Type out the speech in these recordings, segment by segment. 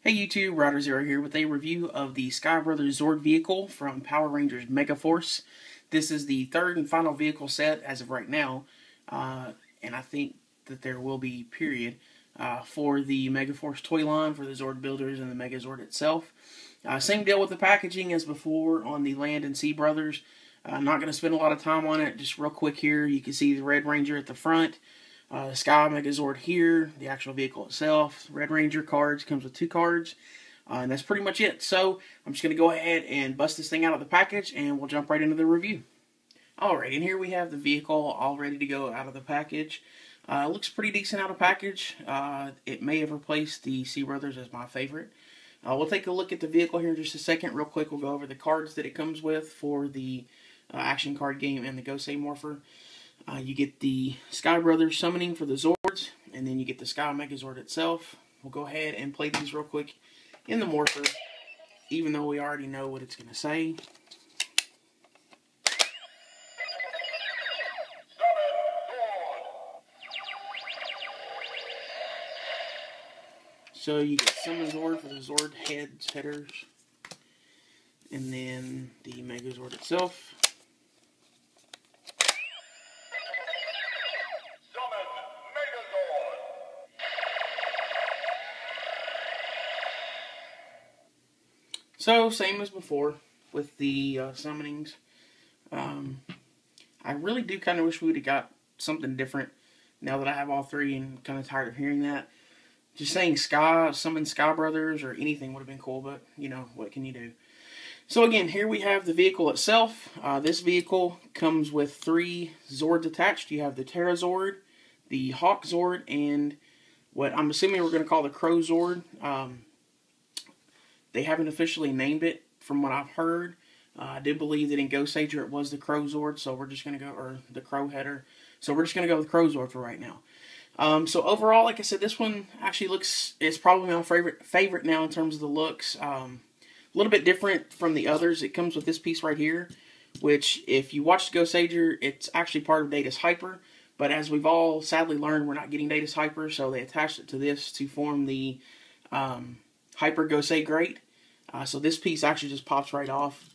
Hey YouTube, Rider Zero here with a review of the Sky Brothers Zord vehicle from Power Rangers Megaforce. This is the third and final vehicle set as of right now, and I think that there will be, period, for the Megaforce toy line for the Zord builders and the Megazord itself. Same deal with the packaging as before on the Land and Sea Brothers. Not going to spend a lot of time on it, just real quick here. You can see the Red Ranger at the front. Sky Megazord here, the actual vehicle itself. Red Ranger cards, comes with 2 cards. And that's pretty much it. So I'm just going to go ahead and bust this thing out of the package and we'll jump right into the review. Alright, and here we have the vehicle all ready to go out of the package. It looks pretty decent out of package. It may have replaced the Sea Brothers as my favorite. We'll take a look at the vehicle here in just a second. Real quick, we'll go over the cards that it comes with for the action card game and the Gosei Morpher. You get the Sky Brothers summoning for the Zords, and then you get the Sky Megazord itself. We'll go ahead and play these real quick in the Morpher, even though we already know what it's going to say. So you get Summon Zord for the Zord headers, and then the Megazord itself. So, same as before with the summonings. I really do kind of wish we would have got something different now that I have all 3 and kind of tired of hearing that. Just saying summon Sky Brothers or anything would have been cool, but, you know, what can you do? So again, here we have the vehicle itself. This vehicle comes with 3 Zords attached. You have the Ptera Zord, the Hawk Zord, and what I'm assuming we're going to call the Crow Zord. They haven't officially named it from what I've heard. I did believe that in Gosei it was the Crow Zord, so we're just going to go, or the Crow Header. So we're just going to go with Crow Zord for right now. So overall, like I said, this one actually it's probably my favorite now in terms of the looks. A little bit different from the others. It comes with this piece right here, which if you watch Gosei, it's actually part of Data's Hyper. But as we've all sadly learned, we're not getting Data's Hyper, so they attached it to this to form the Hyper Gosei Great. So this piece actually just pops right off,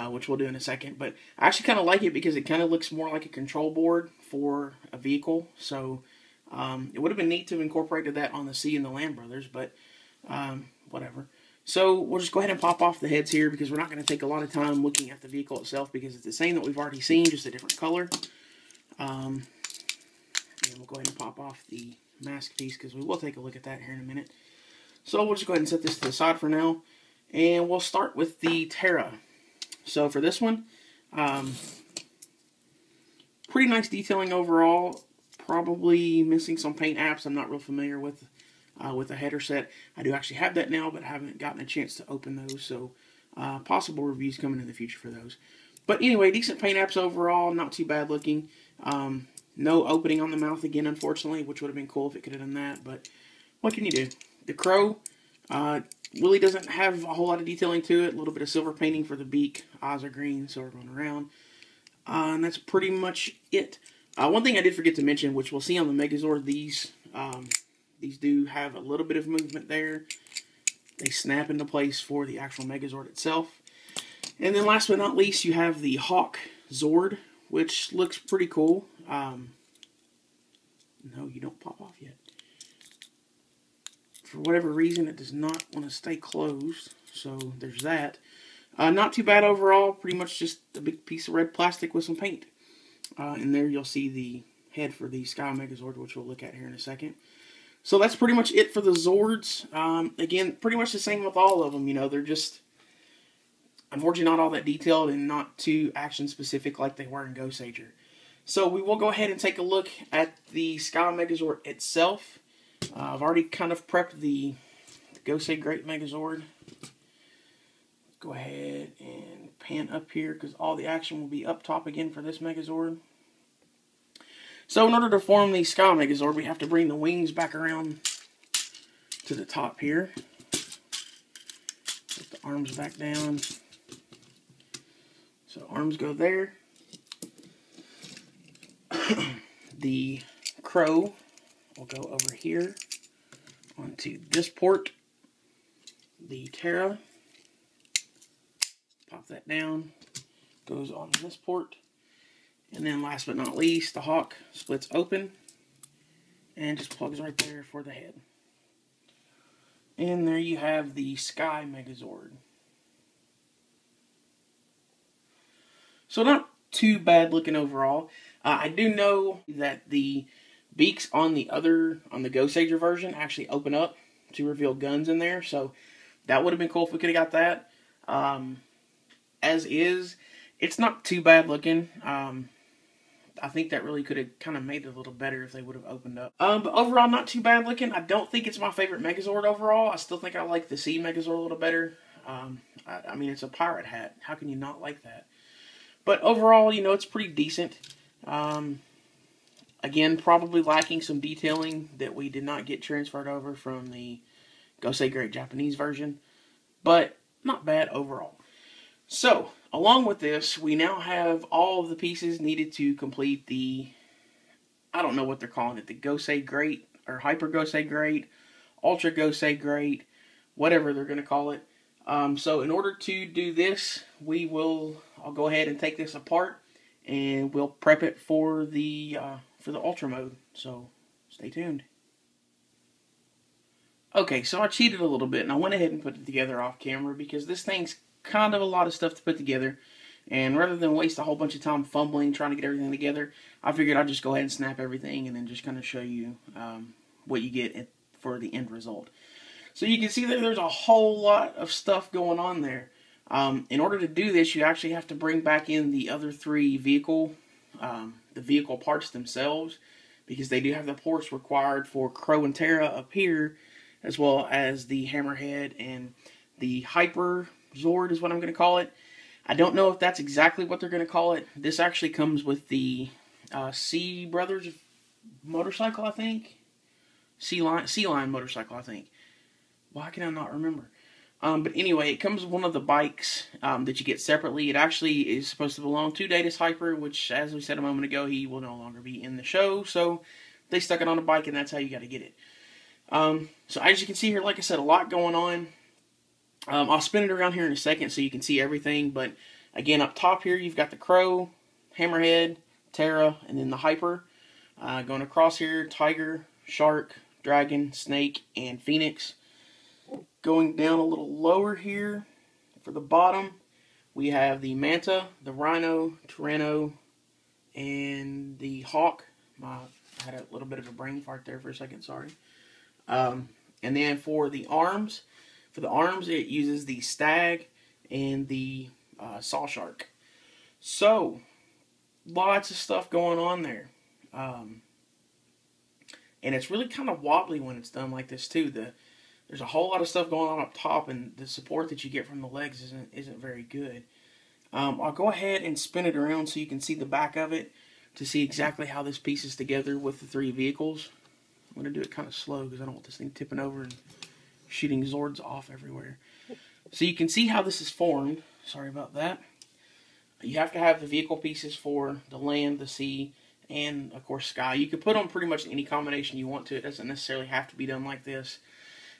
which we'll do in a second. But I actually kind of like it because it kind of looks more like a control board for a vehicle. So it would have been neat to have incorporated that on the Sea and the Land Brothers, but whatever. So we'll just go ahead and pop off the heads here because we're not going to take a lot of time looking at the vehicle itself because it's the same that we've already seen, just a different color. And we'll go ahead and pop off the mask piece because we will take a look at that here in a minute. So we'll just go ahead and set this to the side for now. And we'll start with the Ptera. So for this one, pretty nice detailing overall. Probably missing some paint apps I'm not real familiar with the header set. I do actually have that now, but I haven't gotten a chance to open those. So possible reviews coming in the future for those. But anyway, decent paint apps overall. Not too bad looking. No opening on the mouth again, unfortunately, which would have been cool if it could have done that. But what can you do? The Crow really doesn't have a whole lot of detailing to it. A little bit of silver painting for the beak. Eyes are green, silver going around. And that's pretty much it. One thing I did forget to mention, which we'll see on the Megazord, these do have a little bit of movement there. They snap into place for the actual Megazord itself. And then last but not least, you have the Hawk Zord, which looks pretty cool. No, you don't pop off yet. For whatever reason, it does not want to stay closed, so there's that. Not too bad overall, pretty much just a big piece of red plastic with some paint. And there you'll see the head for the Sky Megazord, which we'll look at here in a second. So that's pretty much it for the Zords. Again, pretty much the same with all of them. You know, they're just, unfortunately, not all that detailed and not too action-specific like they were in Gosei. So we will go ahead and take a look at the Sky Megazord itself. I've already kind of prepped the Gosei Great Megazord. Go ahead and pan up here because all the action will be up top again for this Megazord. So in order to form the Sky Megazord, we have to bring the wings back around to the top here. Put the arms back down. So arms go there. The Crow will go over here onto this port. the Ptera. Pop that down. Goes on this port. And then last but not least, the Hawk splits open and just plugs right there for the head. And there you have the Sky Megazord. So not too bad looking overall. I do know that the beaks on the Ghost Sager version actually open up to reveal guns in there. So that would have been cool if we could have got that. As is, it's not too bad looking. I think that really could have kind of made it a little better if they would have opened up. But overall, not too bad looking. I don't think it's my favorite Megazord overall. I still think I like the Sky Megazord a little better. I mean, it's a pirate hat. How can you not like that? But overall, you know, it's pretty decent. Again, probably lacking some detailing that we did not get transferred over from the Gosei Great Japanese version. But not bad overall. So, along with this, we now have all of the pieces needed to complete the, I don't know what they're calling it, the Gosei Great, or Hyper Gosei Great, Ultra Gosei Great, whatever they're going to call it. So in order to do this, I'll go ahead and take this apart, and we'll prep it for the Ultra mode. So, stay tuned. Okay, so I cheated a little bit, and I went ahead and put it together off camera, because this thing's kind of a lot of stuff to put together, and rather than waste a whole bunch of time fumbling trying to get everything together, I figured I'd just go ahead and snap everything and then just kind of show you what you get for the end result. So you can see that there's a whole lot of stuff going on there. In order to do this, you actually have to bring back in the other three vehicle parts themselves, because they do have the ports required for Crow and Ptera up here, as well as the Hammerhead and the Hyper Zord is what I'm going to call it. I don't know if that's exactly what they're going to call it. This actually comes with the Sea Brothers motorcycle, I think. Sea Line motorcycle, I think. Why can I not remember? But anyway, it comes with one of the bikes that you get separately. It actually is supposed to belong to Datus Hyper, which, as we said a moment ago, he will no longer be in the show. So they stuck it on a bike, and that's how you got to get it. So as you can see here, like I said, a lot going on. I'll spin it around here in a second so you can see everything. But again, up top here, you've got the Crow, Hammerhead, Ptera, and then the Hyper. Going across here, Tiger, Shark, Dragon, Snake, and Phoenix. Going down a little lower here, for the bottom, we have the Manta, the Rhino, Tyranno, and the Hawk. I had a little bit of a brain fart there for a second, sorry. And then for the arms, it uses the Stag and the Saw Shark. So, lots of stuff going on there. And it's really kind of wobbly when it's done like this too. There's a whole lot of stuff going on up top, and the support that you get from the legs isn't very good. I'll go ahead and spin it around so you can see the back of it to see exactly how this pieces together with the three vehicles. I'm going to do it kind of slow because I don't want this thing tipping over and shooting Zords off everywhere. So you can see how this is formed. Sorry about that. You have to have the vehicle pieces for the land, the sea, and of course sky. You can put on pretty much any combination you want to. It doesn't necessarily have to be done like this.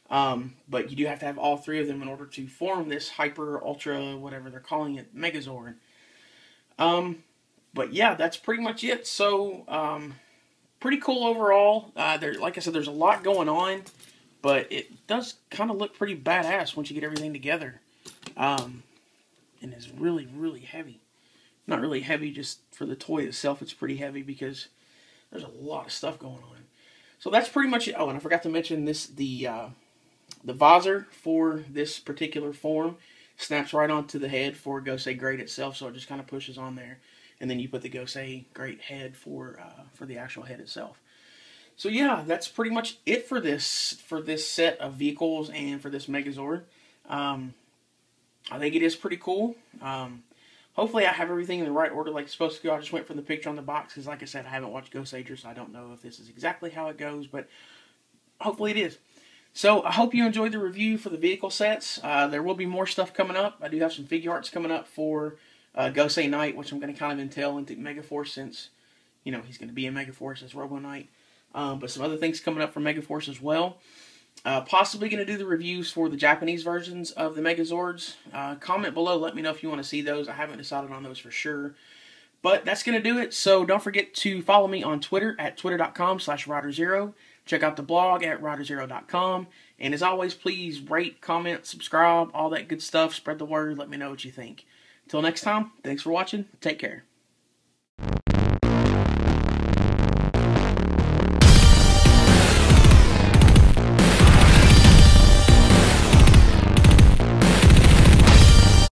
But you do have to have all three of them in order to form this Hyper, Ultra, whatever they're calling it, Megazord. But yeah, that's pretty much it. So, pretty cool overall. Like I said, there's a lot going on, but it does kind of look pretty badass once you get everything together. And it's really, really heavy. Not really heavy just for the toy itself. It's pretty heavy because there's a lot of stuff going on. So that's pretty much it. Oh, and I forgot to mention this, the visor for this particular form snaps right onto the head for Gosei Great itself, so it just kind of pushes on there. And then you put the Gosei Great head for the actual head itself. So yeah, that's pretty much it for this set of vehicles and for this Megazord. I think it is pretty cool. Hopefully I have everything in the right order like it's supposed to go. I just went from the picture on the box because, like I said, I haven't watched Ghost Sager, so I don't know if this is exactly how it goes, but hopefully it is. So I hope you enjoyed the review for the vehicle sets. There will be more stuff coming up. I do have some figure arts coming up for Gosei Knight, which I'm going to kind of entail into Megaforce since, you know, he's going to be in Megaforce as Robo Knight. But some other things coming up for Megaforce as well. Possibly going to do the reviews for the Japanese versions of the Megazords. Comment below, let me know if you want to see those. I haven't decided on those for sure. But that's going to do it. So don't forget to follow me on Twitter at twitter.com/RiderZero. Check out the blog at riderzero.com. And as always, please rate, comment, subscribe, all that good stuff. Spread the word. Let me know what you think. Until next time, thanks for watching. Take care.